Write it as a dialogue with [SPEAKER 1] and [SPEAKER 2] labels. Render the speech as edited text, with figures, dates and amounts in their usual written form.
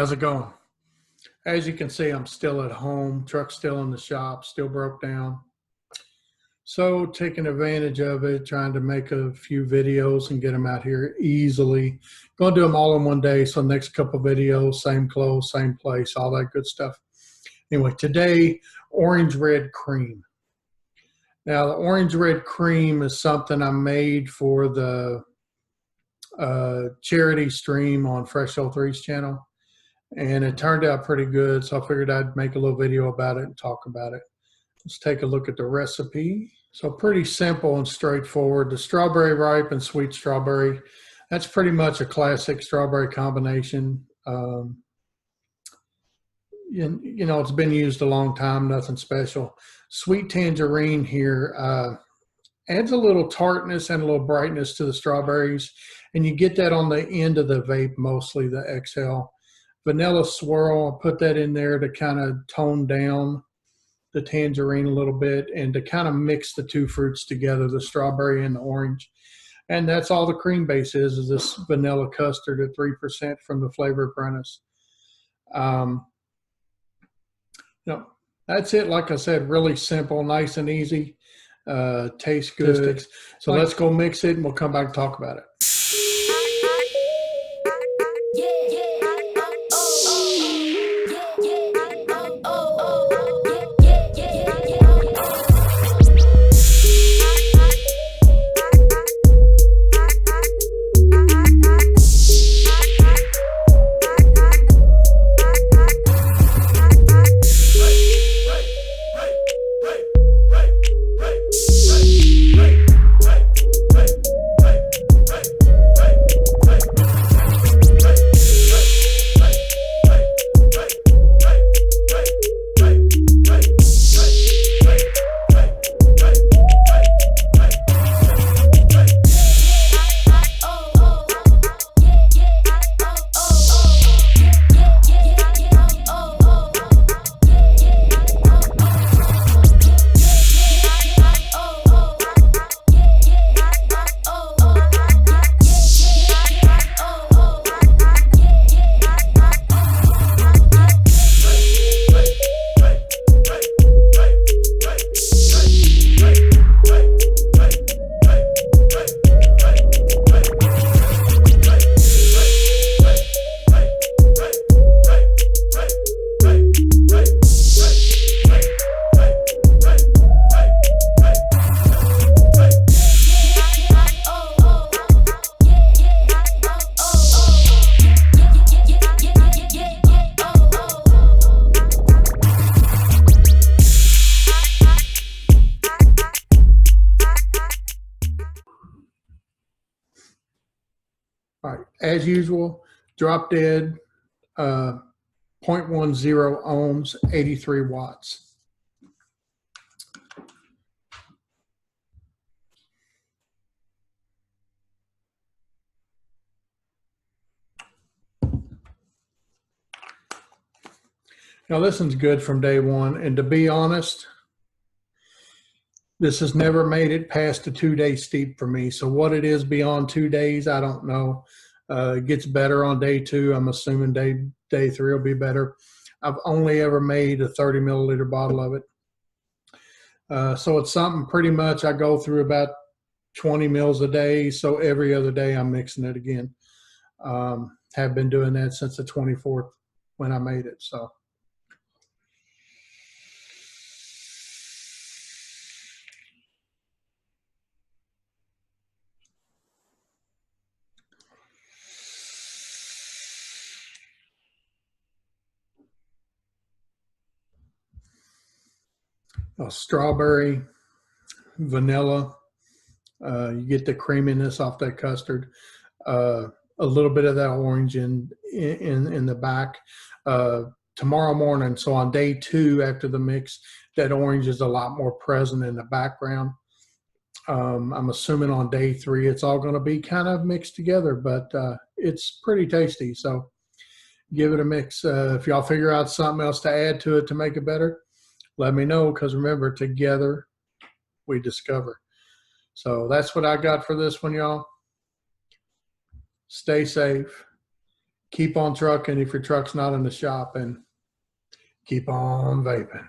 [SPEAKER 1] How's it going? As you can see, I'm still at home, truck's still in the shop, still broke down. So taking advantage of it, trying to make a few videos and get them out here easily. Gonna do them all in one day, so next couple videos, same clothes, same place, all that good stuff. Anyway, today, orange red cream. Now the orange red cream is something I made for the charity stream on Fresh 03's channel. And it turned out pretty good, so I figured I'd make a little video about it and talk about it. Let's take a look at the recipe. So pretty simple and straightforward. The strawberry ripe and sweet strawberry, that's pretty much a classic strawberry combination. You know, it's been used a long time, nothing special. Sweet tangerine here adds a little tartness and a little brightness to the strawberries, and you get that on the end of the vape, mostly the exhale. Vanilla swirl, I'll put that in there to kind of tone down the tangerine a little bit and to kind of mix the two fruits together, the strawberry and the orange. And that's all the cream base is this vanilla custard at 3% from the Flavor Apprentice. You know, that's it. Like I said, really simple, nice and easy, tastes good. So let's go mix it and we'll come back and talk about it. All right, as usual, drop dead, 0.10 ohms, 83 watts. Now this one's good from day one, and to be honest, this has never made it past a 2-day steep for me. So what it is beyond 2 days, I don't know. It gets better on day 2. I'm assuming day 3 will be better. I've only ever made a 30 milliliter bottle of it. So it's something pretty much I go through about 20 mils a day. So every other day I'm mixing it again. Have been doing that since the 24th when I made it. So. Strawberry, vanilla, you get the creaminess off that custard, a little bit of that orange in the back. Tomorrow morning, so on day 2 after the mix, that orange is a lot more present in the background. I'm assuming on day 3 it's all going to be kind of mixed together, but it's pretty tasty, so give it a mix. If y'all figure out something else to add to it to make it better, let me know, because remember, together we discover. So that's what I got for this one, y'all. Stay safe, keep on trucking if your truck's not in the shop, and keep on vaping.